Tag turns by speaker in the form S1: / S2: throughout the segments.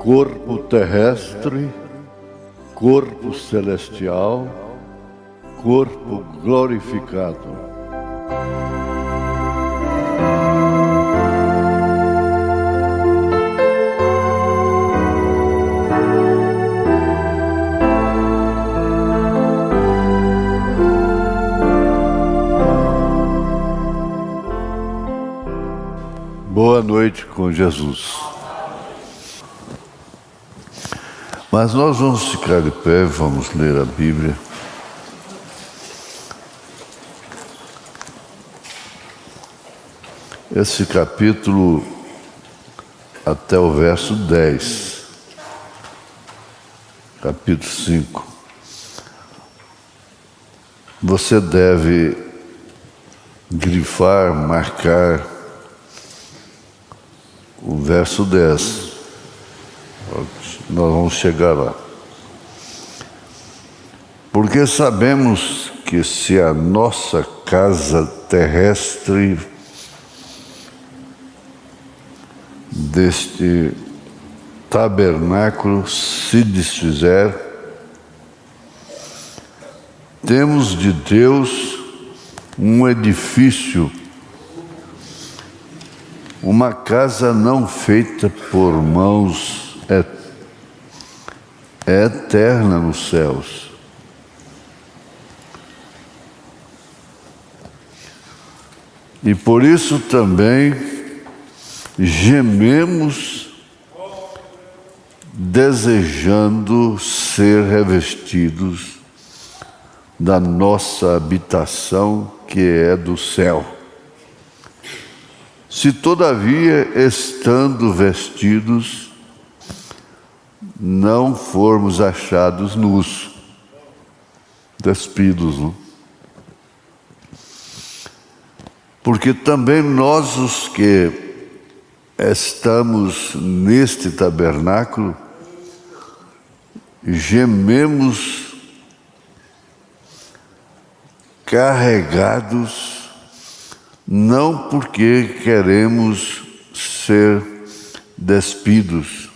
S1: corpo terrestre, corpo celestial, corpo glorificado. Boa noite com Jesus. Mas nós vamos ficar de pé, vamos ler a Bíblia. Esse capítulo até o verso 10, capítulo 5. Você deve grifar, marcar o verso 10. Nós vamos chegar lá. Porque sabemos que se a nossa casa terrestre deste tabernáculo se desfizer, temos de Deus um edifício, uma casa não feita por mãos, é eterna nos céus. E por isso também gememos, desejando ser revestidos da nossa habitação que é do céu. Se todavia, estando vestidos, não formos achados nus, despidos, não? Porque também nós, os que estamos neste tabernáculo, gememos carregados, não porque queremos ser despidos,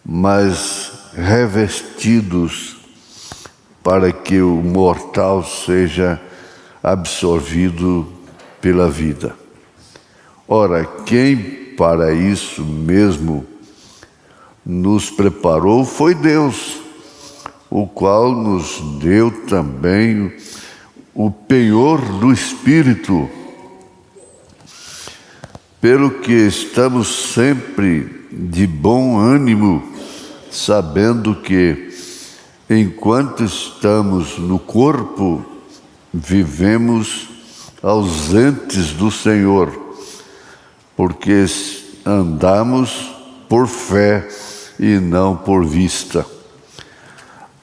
S1: mas revestidos para que o mortal seja absorvido pela vida. Ora, quem para isso mesmo nos preparou foi Deus, o qual nos deu também o penhor do Espírito, pelo que estamos sempre de bom ânimo, sabendo que, enquanto estamos no corpo, vivemos ausentes do Senhor, porque andamos por fé e não por vista.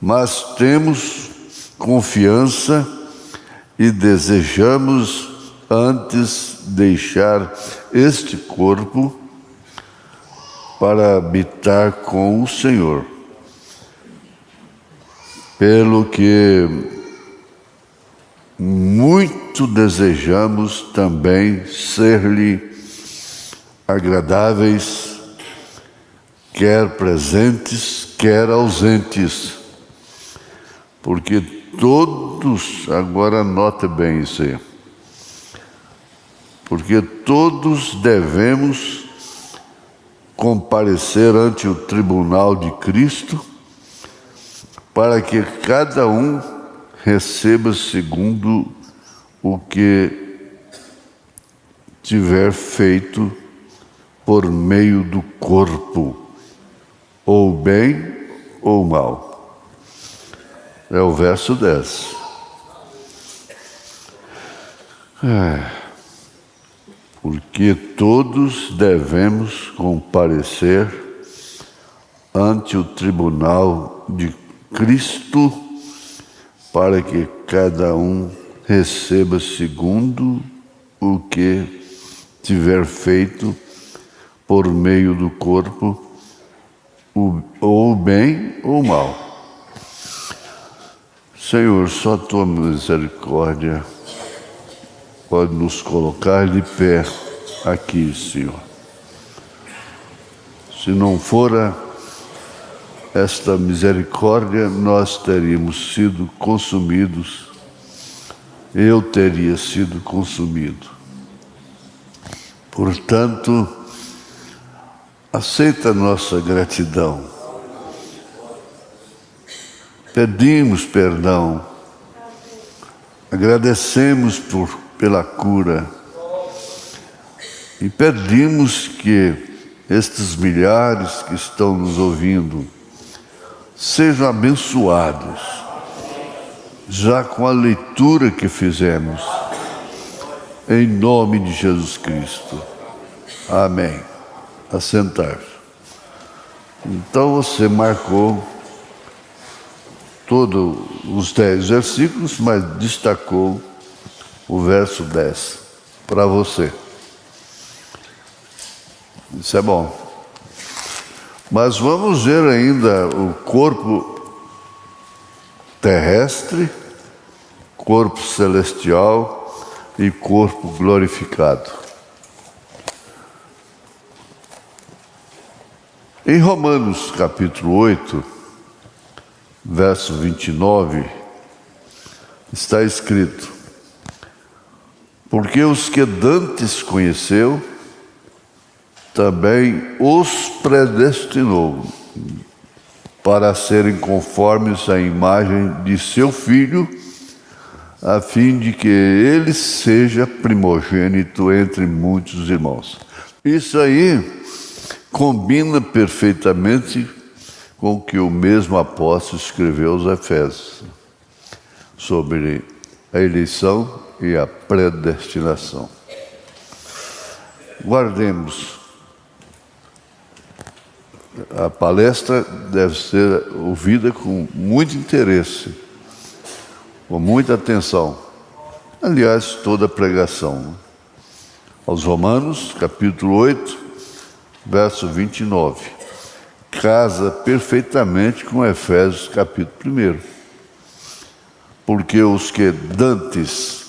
S1: Mas temos confiança e desejamos antes deixar este corpo para habitar com o Senhor, pelo que muito desejamos também ser-lhe agradáveis, quer presentes, quer ausentes, porque todos, agora note bem isso aí, porque todos devemos comparecer ante o tribunal de Cristo, para que cada um receba segundo o que tiver feito por meio do corpo, ou bem ou mal. É o verso 10. Porque todos devemos comparecer ante o tribunal de Cristo, para que cada um receba segundo o que tiver feito por meio do corpo, ou bem ou mal. Senhor, só a tua misericórdia pode nos colocar de pé aqui, Senhor. Se não fora esta misericórdia, nós teríamos sido consumidos, eu teria sido consumido. Portanto, aceita a nossa gratidão. Pedimos perdão, agradecemos pela cura e pedimos que estes milhares que estão nos ouvindo sejam abençoados, já com a leitura que fizemos, em nome de Jesus Cristo. Amém. Assentar-se. Então você marcou todos os 10 versículos, mas destacou o verso 10 para você. Isso é bom. Mas vamos ver ainda o corpo terrestre, corpo celestial e corpo glorificado. Em Romanos capítulo 8, verso 29, está escrito: porque os que dantes conheceu, também os predestinou para serem conformes à imagem de seu Filho, a fim de que ele seja primogênito entre muitos irmãos. Isso aí combina perfeitamente com o que o mesmo apóstolo escreveu aos Efésios, sobre a eleição e a predestinação. Guardemos. A palestra deve ser ouvida com muito interesse, com muita atenção. Aliás, toda a pregação. Aos Romanos, capítulo 8, verso 29. Casa perfeitamente com Efésios, capítulo 1. Porque os que dantes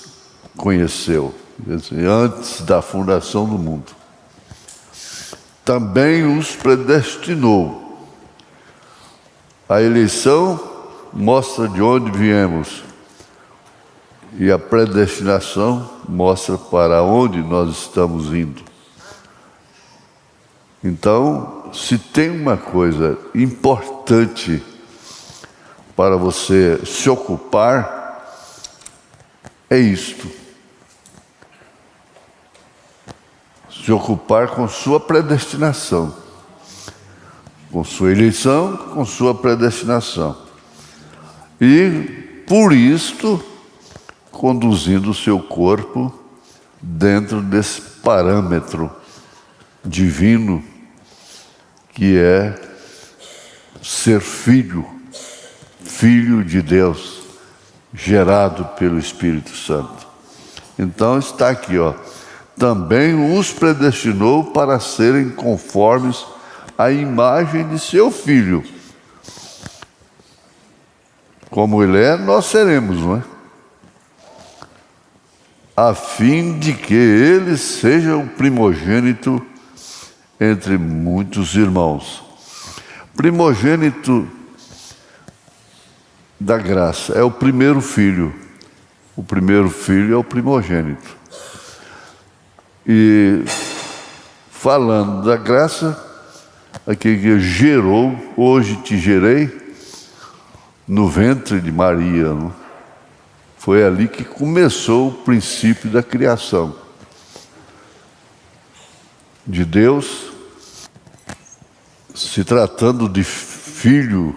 S1: conheceu, antes da fundação do mundo, também os predestinou. A eleição mostra de onde viemos, e a predestinação mostra para onde nós estamos indo. Então, se tem uma coisa importante para você se ocupar, é isto. Se ocupar com sua predestinação, com sua eleição, com sua predestinação. E, por isto, conduzindo o seu corpo dentro desse parâmetro divino que é ser filho de Deus, gerado pelo Espírito Santo. Então está aqui, também os predestinou para serem conformes à imagem de seu Filho. Como ele é, nós seremos, não é? A fim de que ele seja o primogênito entre muitos irmãos. Primogênito da graça é o primeiro filho. O primeiro filho é o primogênito. E falando da graça, aquele que gerou, hoje te gerei no ventre de Maria, não? Foi ali que começou o princípio da criação de Deus, se tratando de filho,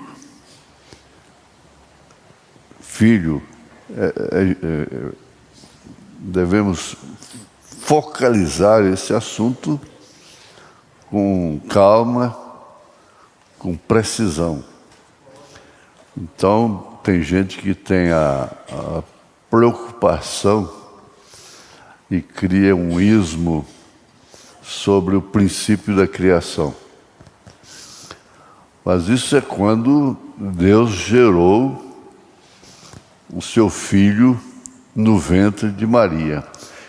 S1: devemos focalizar esse assunto com calma, com precisão. Então, tem gente que tem a preocupação e cria um ismo sobre o princípio da criação. Mas isso é quando Deus gerou o seu filho no ventre de Maria.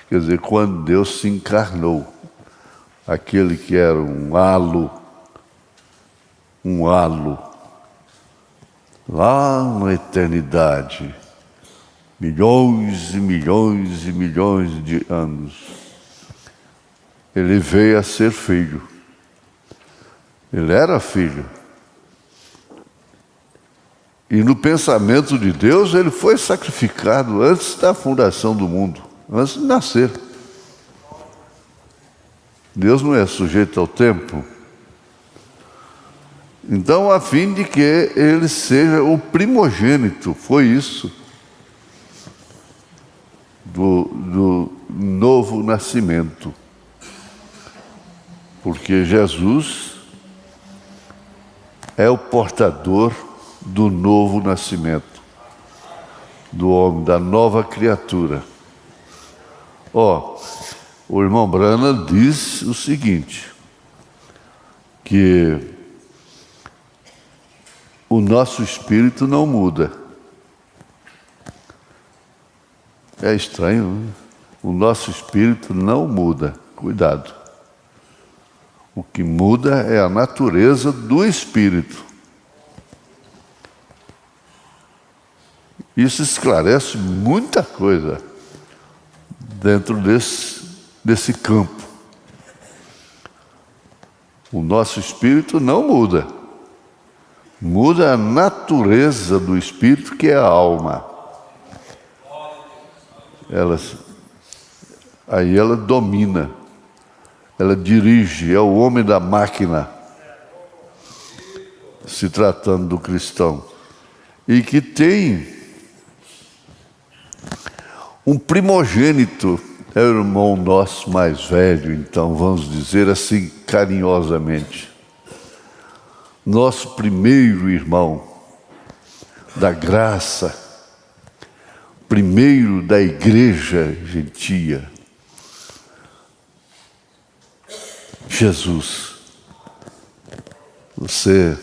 S1: Quer dizer, quando Deus se encarnou, aquele que era um halo lá na eternidade, milhões e milhões e milhões de anos, ele veio a ser filho. Ele era filho. E no pensamento de Deus, ele foi sacrificado antes da fundação do mundo, antes de nascer. Deus não é sujeito ao tempo. Então, a fim de que ele seja o primogênito, foi isso, do novo nascimento. Porque Jesus é o portador do novo nascimento, do homem, da nova criatura. O irmão Branham diz o seguinte, que o nosso espírito não muda. É estranho, né? O nosso espírito não muda. Cuidado. O que muda é a natureza do espírito. Isso esclarece muita coisa dentro desse campo. O nosso espírito não muda. Muda a natureza do espírito, que é a alma. Aí ela domina, ela dirige, é o homem da máquina, se tratando do cristão. E que tem um primogênito, é o irmão nosso mais velho, então vamos dizer assim carinhosamente. Nosso primeiro irmão da graça, primeiro da igreja gentia, Jesus. Você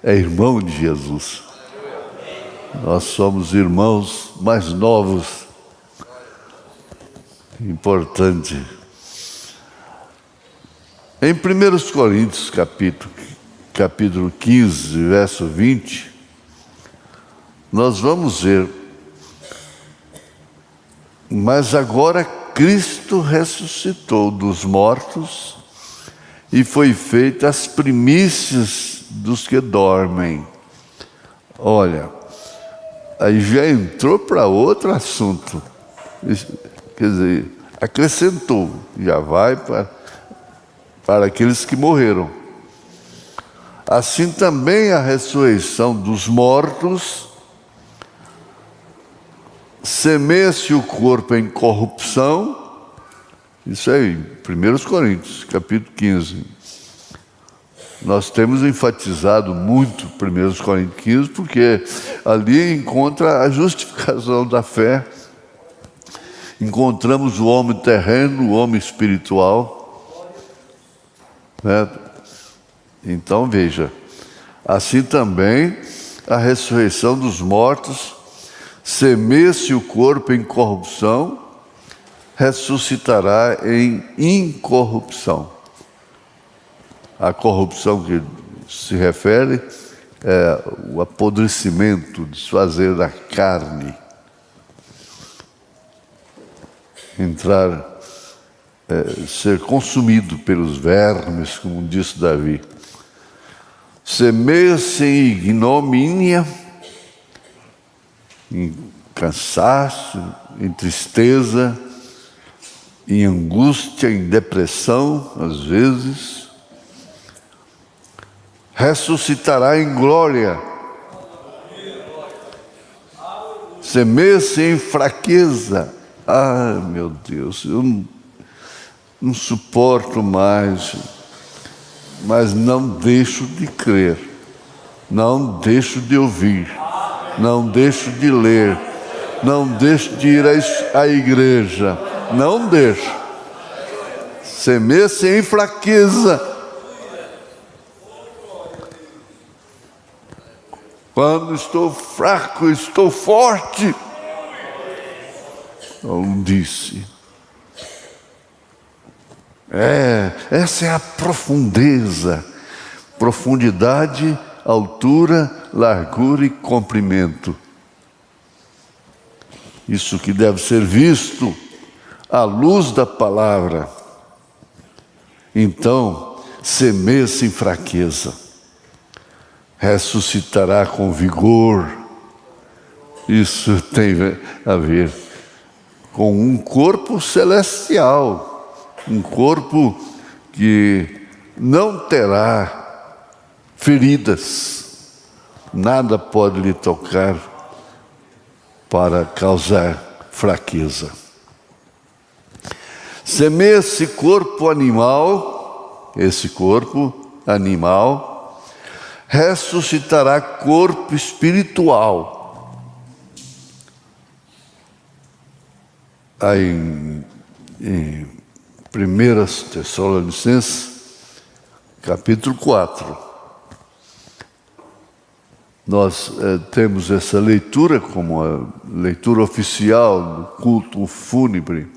S1: é irmão de Jesus. Nós somos irmãos mais novos. Importante. Em 1 Coríntios, capítulo 15, verso 20, nós vamos ver: mas agora Cristo ressuscitou dos mortos e foi feita as primícias dos que dormem. Olha, aí já entrou para outro assunto. Quer dizer, acrescentou, já vai para aqueles que morreram. Assim também a ressurreição dos mortos, semeia-se o corpo em corrupção. Isso aí, 1 Coríntios, capítulo 15. Nós temos enfatizado muito 1 Coríntios 15, porque ali encontra a justificação da fé. Encontramos o homem terreno, o homem espiritual, né? Então veja, assim também a ressurreição dos mortos, semeia-se o corpo em corrupção, ressuscitará em incorrupção. A corrupção que se refere é o apodrecimento, desfazer da carne, ser consumido pelos vermes, como disse Davi. Semeia-se em ignomínia, em cansaço, em tristeza, em angústia, em depressão, às vezes. Ressuscitará em glória. Semeia-se em fraqueza. Ah, meu Deus, eu não suporto mais, mas não deixo de crer, não deixo de ouvir, não deixo de ler, não deixo de ir à igreja, não deixo. Semeia-se em fraqueza. Quando estou fraco, estou forte. Não disse. Essa é a profundidade altura, largura e comprimento. Isso que deve ser visto à luz da palavra. Então, semeia-se em fraqueza, ressuscitará com vigor. Isso tem a ver com um corpo celestial, um corpo que não terá feridas, nada pode lhe tocar para causar fraqueza. Semeia esse corpo animal, ressuscitará corpo espiritual. Aí em 1 Tessalonicenses, capítulo 4, nós temos essa leitura como a leitura oficial do culto fúnebre.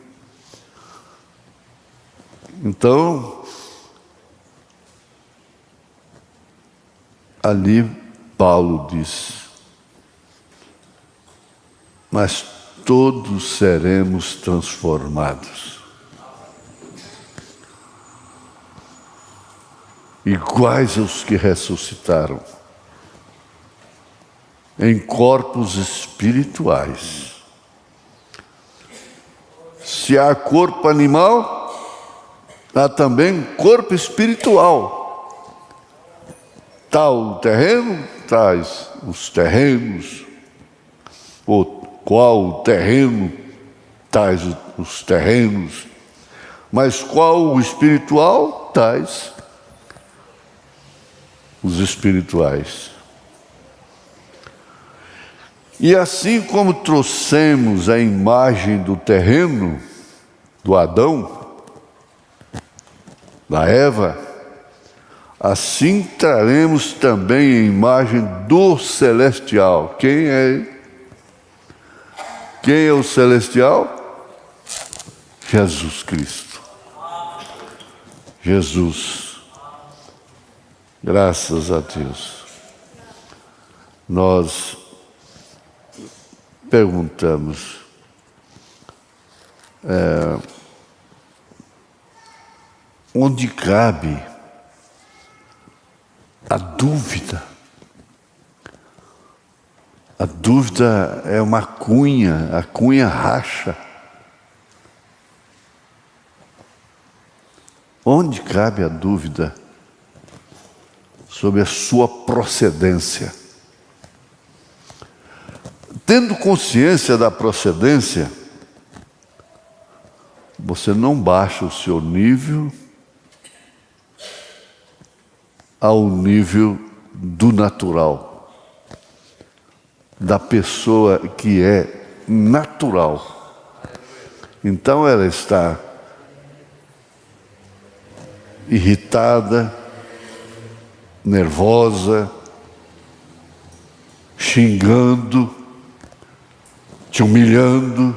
S1: Então, ali Paulo diz: mas todos seremos transformados, iguais aos que ressuscitaram, em corpos espirituais. Se há corpo animal, há também corpo espiritual. Tal o terreno, tais os terrenos. Qual o terreno, tais os terrenos. Mas qual o espiritual, tais os espirituais. E assim como trouxemos a imagem do terreno, do Adão, da Eva, assim traremos também a imagem do celestial. Quem é o celestial? Jesus Cristo. Jesus. Graças a Deus. Nós perguntamos, onde cabe a dúvida? A dúvida é uma cunha, a cunha racha. Onde cabe a dúvida sobre a sua procedência? Tendo consciência da procedência, você não baixa o seu nível ao nível do natural, da pessoa que é natural. Então ela está irritada, nervosa, xingando, te humilhando.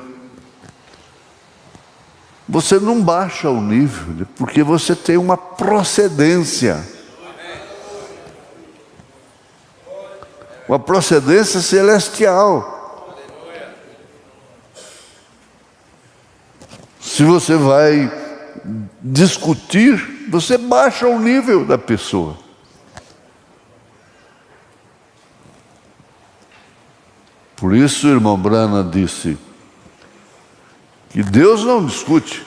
S1: Você não baixa o nível, porque você tem uma procedência. Uma procedência celestial. Se você vai discutir, você baixa o nível da pessoa. Por isso, o irmão Brana disse que Deus não discute,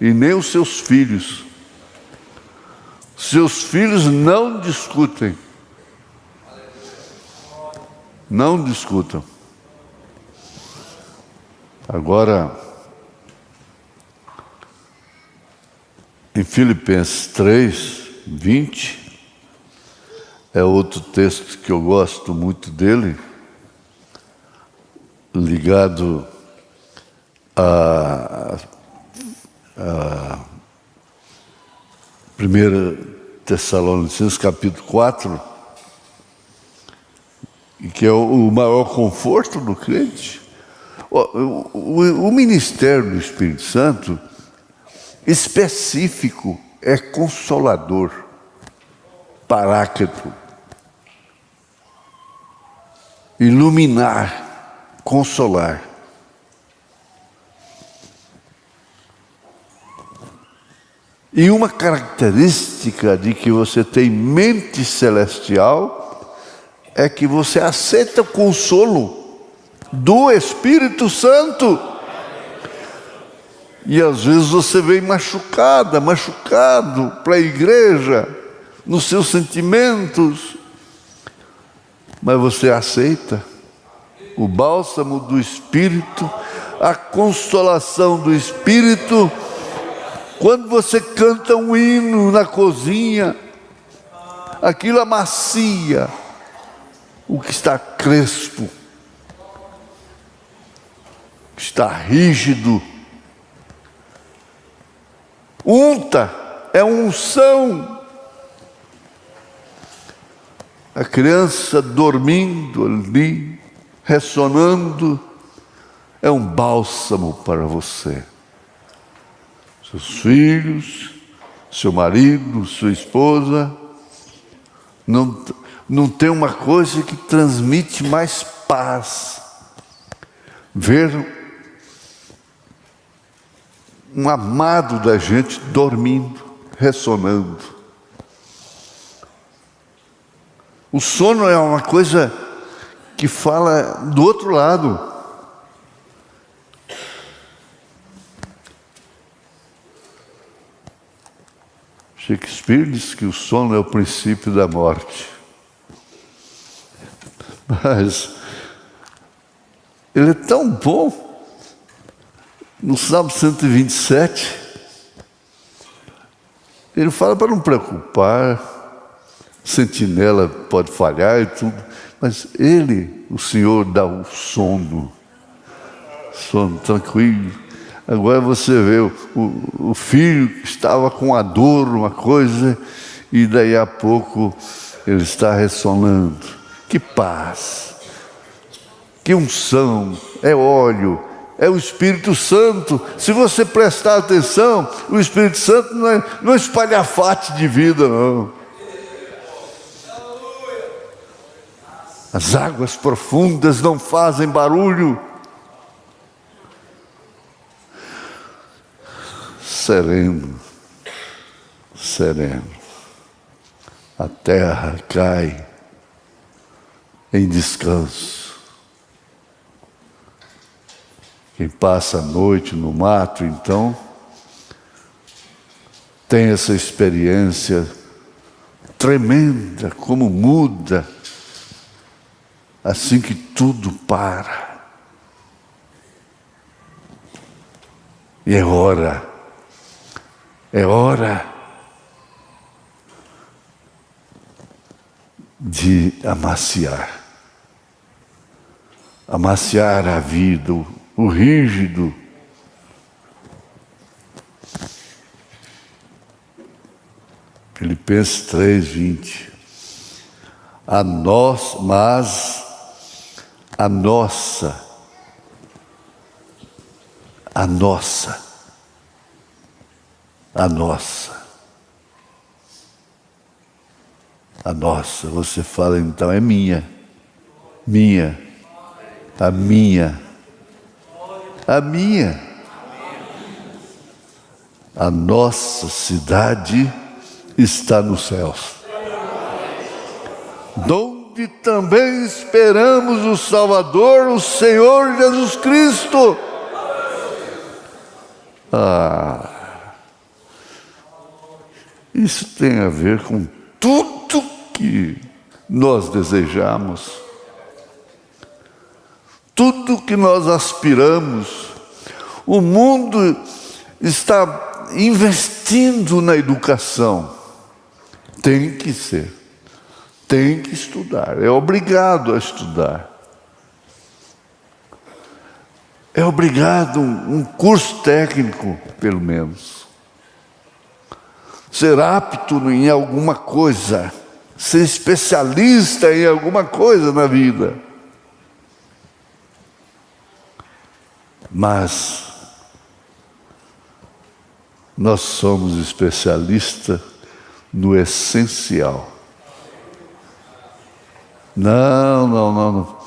S1: e nem os seus filhos. Seus filhos não discutem. Não discutam. Agora, em Filipenses 3, 20, é outro texto que eu gosto muito dele, ligado a 1 Tessalonicenses capítulo 4, que é o maior conforto do crente. O ministério do Espírito Santo específico é consolador, paráclito. iluminar, consolar. E uma característica de que você tem mente celestial é que você aceita o consolo do Espírito Santo. E às vezes você vem machucado para a igreja, nos seus sentimentos, mas você aceita o bálsamo do Espírito, a consolação do Espírito. Quando você canta um hino na cozinha, aquilo amacia o que está crespo, está rígido. Unta, é unção. A criança dormindo ali, ressonando, é um bálsamo para você. Seus filhos, seu marido, sua esposa, não tem uma coisa que transmite mais paz. Ver um amado da gente dormindo, ressonando. O sono é uma coisa que fala do outro lado. Shakespeare diz que o sono é o princípio da morte. Mas ele é tão bom. No Salmo 127, ele fala para não preocupar, sentinela pode falhar e tudo, mas ele, o Senhor, dá o sono tranquilo. Agora você vê o filho que estava com a dor, uma coisa, e daí a pouco ele está ressonando. Que paz, que unção, é óleo, é o Espírito Santo. Se você prestar atenção, o Espírito Santo não é espalhafate de vida, não. As águas profundas não fazem barulho. Sereno, sereno. A terra cai em descanso. Quem passa a noite no mato, então, tem essa experiência tremenda, como muda, assim que tudo para. E é hora de amaciar a vida, o rígido. Filipenses 3:20. Mas a nossa, você fala então, é minha, a minha. A nossa cidade está nos céus, donde também esperamos o Salvador, o Senhor Jesus Cristo. Isso tem a ver com tudo que nós desejamos, tudo que nós aspiramos. O mundo está investindo na educação. Tem que ser, tem que estudar, é obrigado a estudar. É obrigado um curso técnico, pelo menos. Ser apto em alguma coisa, ser especialista em alguma coisa na vida. Mas nós somos especialistas no essencial. Não.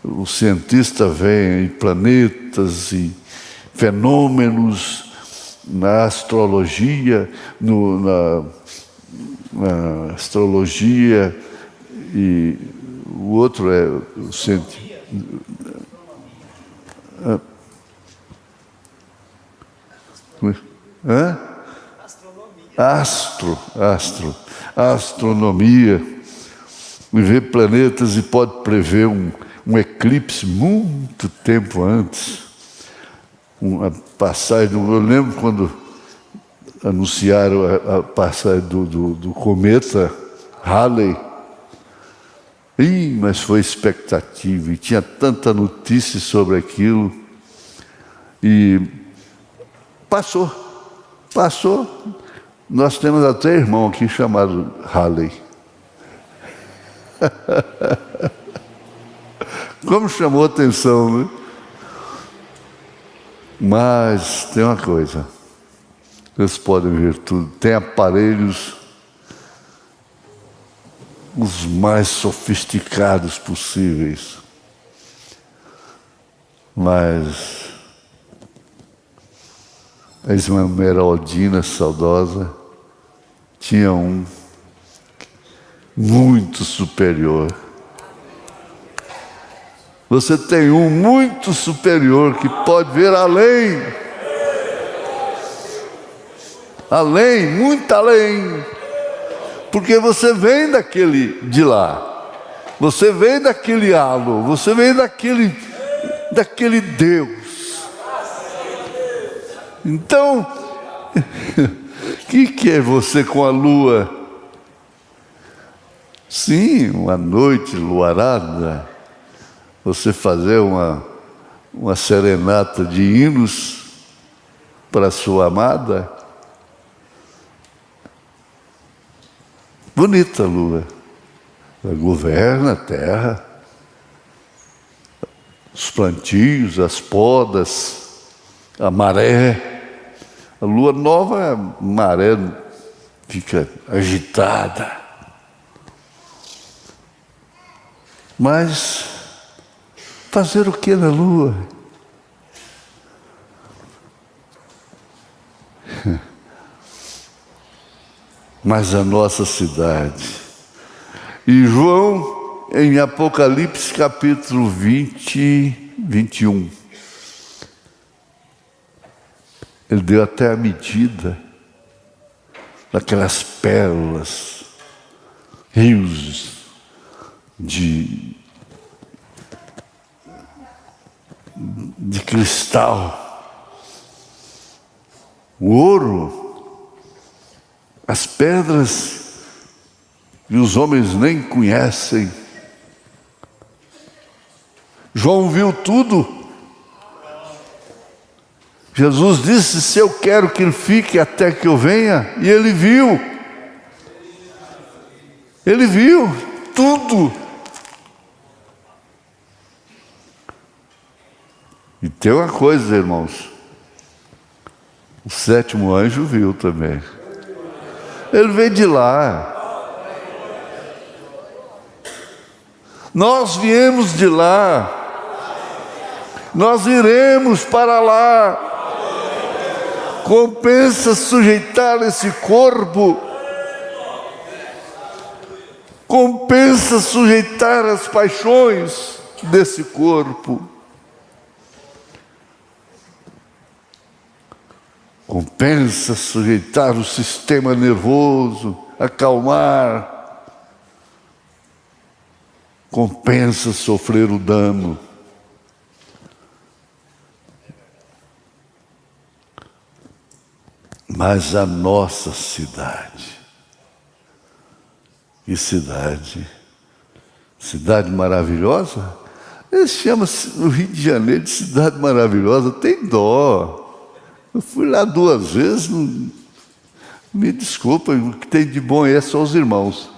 S1: o cientista vê em planetas e fenômenos na astrologia, na astrologia, e o outro é o cientista. Astronomia, e vê planetas e pode prever um eclipse muito tempo antes. Uma passagem, eu lembro quando anunciaram a passagem do cometa Halley. Mas foi expectativa, e tinha tanta notícia sobre aquilo. E passou. Nós temos até irmão aqui chamado Halley. Como chamou a atenção, né? Mas tem uma coisa, vocês podem ver tudo, tem aparelhos os mais sofisticados possíveis, mas a Esmeraldina saudosa tinha um muito superior. Você tem um muito superior que pode ver além, muito além, porque você vem daquele de lá, você vem daquele halo, você vem daquele Deus. Então, o que é você com a lua? Sim, uma noite luarada, você fazer uma serenata de hinos para a sua amada. Bonita a lua, ela governa a terra, os plantios, as podas, a maré. A lua nova, a maré fica agitada. Mas fazer o que na lua? Mas a nossa cidade. E João, em Apocalipse capítulo 20, 21, ele deu até a medida daquelas pérolas, rios de cristal, o ouro, as pedras que os homens nem conhecem. João viu tudo. Jesus disse: se eu quero que ele fique até que eu venha, e ele viu tudo. E tem uma coisa, irmãos, o sétimo anjo viu também. Ele veio de lá. Nós viemos de lá. Nós iremos para lá. Compensa sujeitar esse corpo. Compensa sujeitar as paixões desse corpo. Compensa sujeitar o sistema nervoso, acalmar. Compensa sofrer o dano. Mas a nossa cidade, que cidade? Cidade maravilhosa? Eles chamam o Rio de Janeiro de cidade maravilhosa, tem dó. Eu fui lá 2 vezes, me desculpa, o que tem de bom aí é só os irmãos.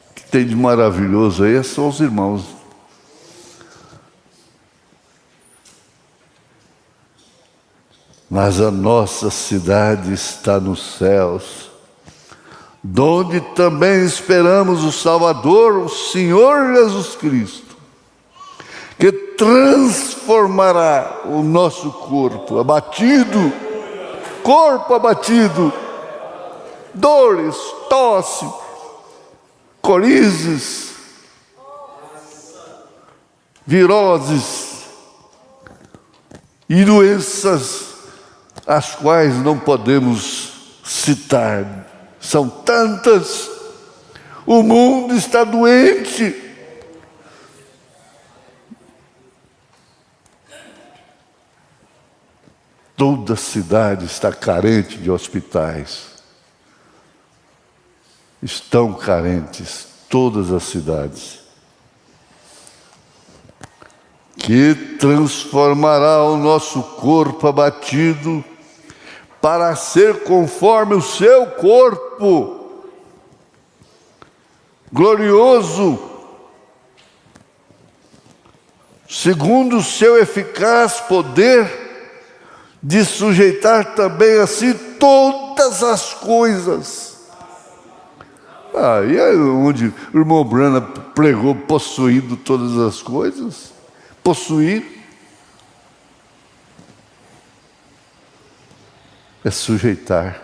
S1: O que tem de maravilhoso aí é só os irmãos. Mas a nossa cidade está nos céus. donde também esperamos o Salvador, o Senhor Jesus Cristo, que transformará o nosso corpo abatido, dores, tosse, corizes, viroses e doenças as quais não podemos citar. São tantas. O mundo está doente. Toda a cidade está carente de hospitais. Estão carentes todas as cidades. Que transformará o nosso corpo abatido para ser conforme o seu corpo glorioso, segundo o seu eficaz poder de sujeitar também a si todas as coisas. Aí é onde o irmão Branham pregou possuindo todas as coisas. Possuir é sujeitar.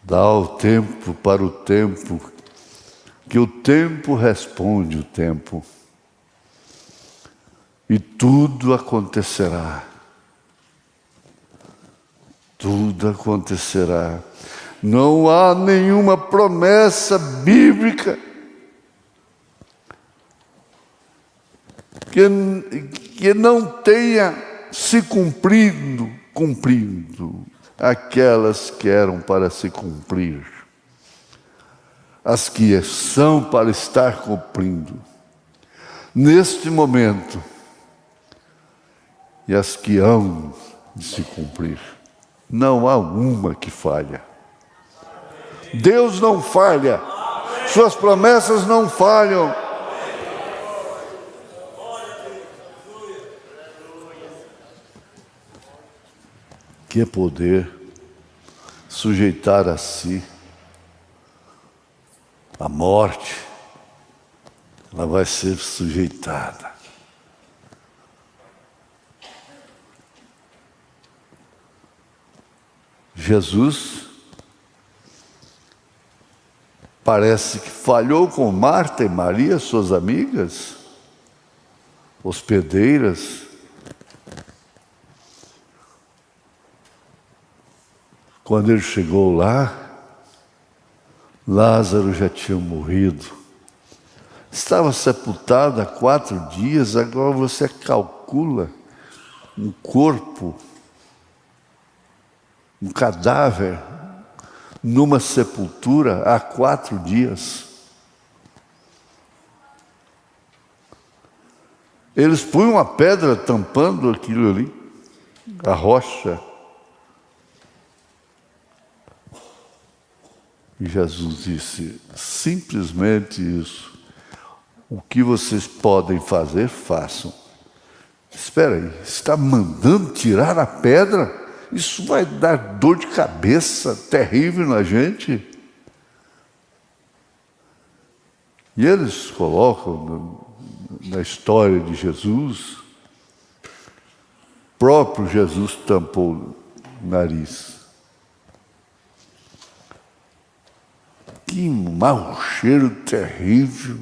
S1: Dá o tempo para o tempo, que o tempo responde o tempo, e tudo acontecerá. Tudo acontecerá. Não há nenhuma promessa bíblica que não tenha se cumprido aquelas que eram para se cumprir, as que são para estar cumprindo neste momento, e as que hão de se cumprir. Não há uma que falha. Deus não falha, suas promessas não falham. Que é poder sujeitar a si a morte, ela vai ser sujeitada. Jesus parece que falhou com Marta e Maria, suas amigas, hospedeiras. Quando ele chegou lá, Lázaro já tinha morrido. Estava sepultado há 4 dias, agora você calcula um corpo, um cadáver, numa sepultura há 4 dias. Eles punham uma pedra tampando aquilo ali, a rocha. E Jesus disse simplesmente isso. O que vocês podem fazer, façam. Espera aí, está mandando tirar a pedra? Isso vai dar dor de cabeça terrível na gente. E eles colocam na história de Jesus, próprio Jesus tampou o nariz. Que mau cheiro terrível.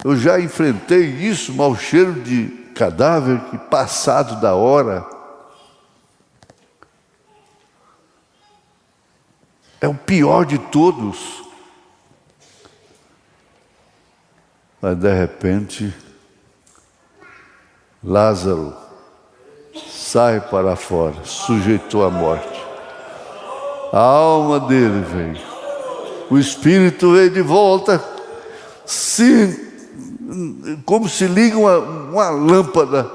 S1: Eu já enfrentei isso, mau cheiro de cadáver que passado da hora. É o pior de todos. Mas de repente, Lázaro sai para fora, sujeitou à morte. A alma dele veio. O espírito veio de volta, como se liga uma lâmpada.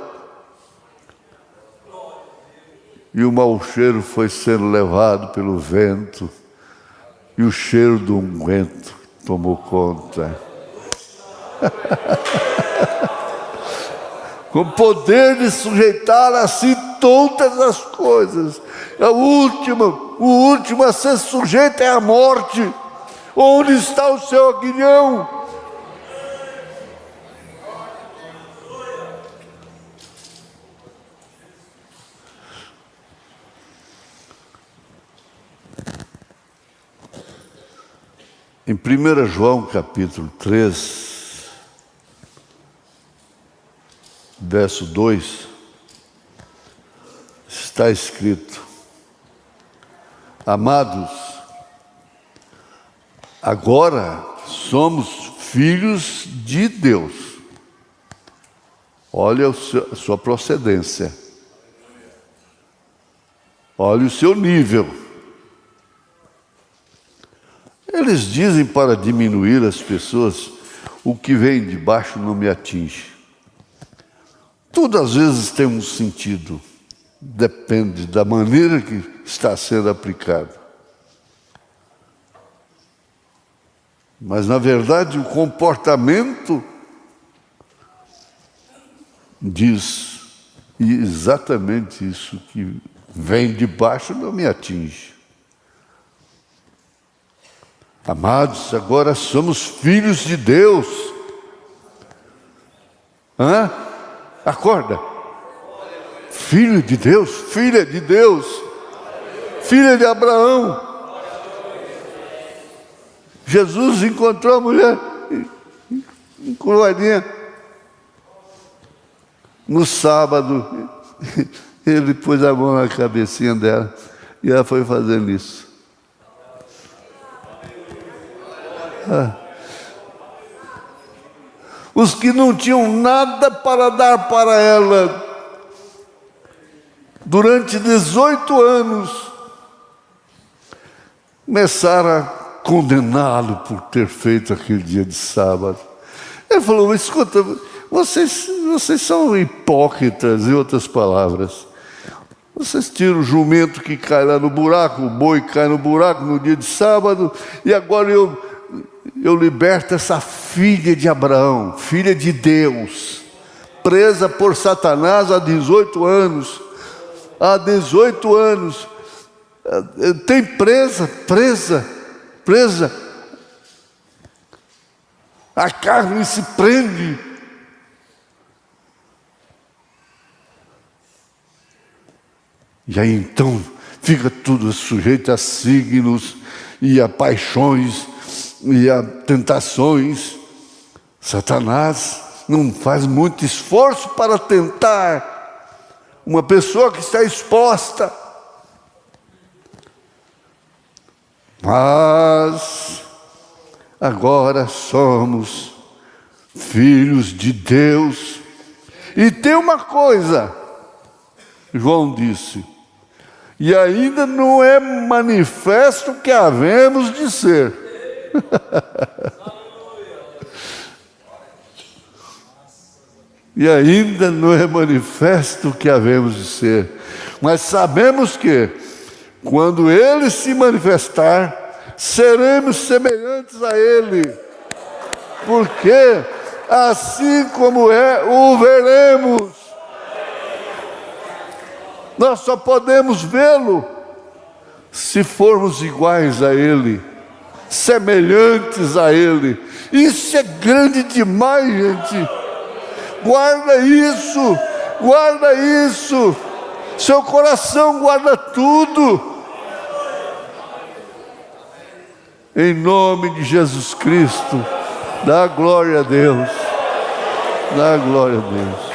S1: E o mau cheiro foi sendo levado pelo vento, e o cheiro do unguento tomou conta. com poder de sujeitar a si todas as coisas. O último a ser sujeito é a morte. Onde está o seu aguilhão? Em 1 João capítulo 3, verso 2, está escrito: amados, agora somos filhos de Deus. Olha a sua procedência. Olha o seu nível. Eles dizem para diminuir as pessoas: o que vem de baixo não me atinge. Tudo às vezes tem um sentido. Depende da maneira que está sendo aplicado. Mas, na verdade, o comportamento diz exatamente isso, que vem de baixo não me atinge. Amados, agora somos filhos de Deus. Acorda. Filho de Deus, filha de Deus, filha de Abraão. Jesus encontrou a mulher encurvadinha no sábado. Ele pôs a mão na cabecinha dela e ela foi fazendo isso. Os que não tinham nada para dar para ela, durante 18 anos, começaram a condená-lo por ter feito aquele dia de sábado. Ele falou: mas escuta, vocês são hipócritas, em outras palavras. Vocês tiram o jumento que cai lá no buraco, o boi cai no buraco no dia de sábado, e agora eu liberto essa filha de Abraão, filha de Deus, presa por Satanás há 18 anos. Há 18 anos, tem presa. A carne se prende. E aí então fica tudo sujeito a signos e a paixões e a tentações. Satanás não faz muito esforço para tentar uma pessoa que está exposta. Mas agora somos filhos de Deus. E tem uma coisa, João disse: e ainda não é manifesto que havemos de ser. E ainda não é manifesto que havemos de ser. Mas sabemos que, quando Ele se manifestar, seremos semelhantes a Ele. Porque, assim como é, o veremos. Nós só podemos vê-lo se formos iguais a Ele, semelhantes a Ele. Isso é grande demais, gente. Guarda isso. Seu coração guarda tudo. Em nome de Jesus Cristo, dá glória a Deus. Dá glória a Deus.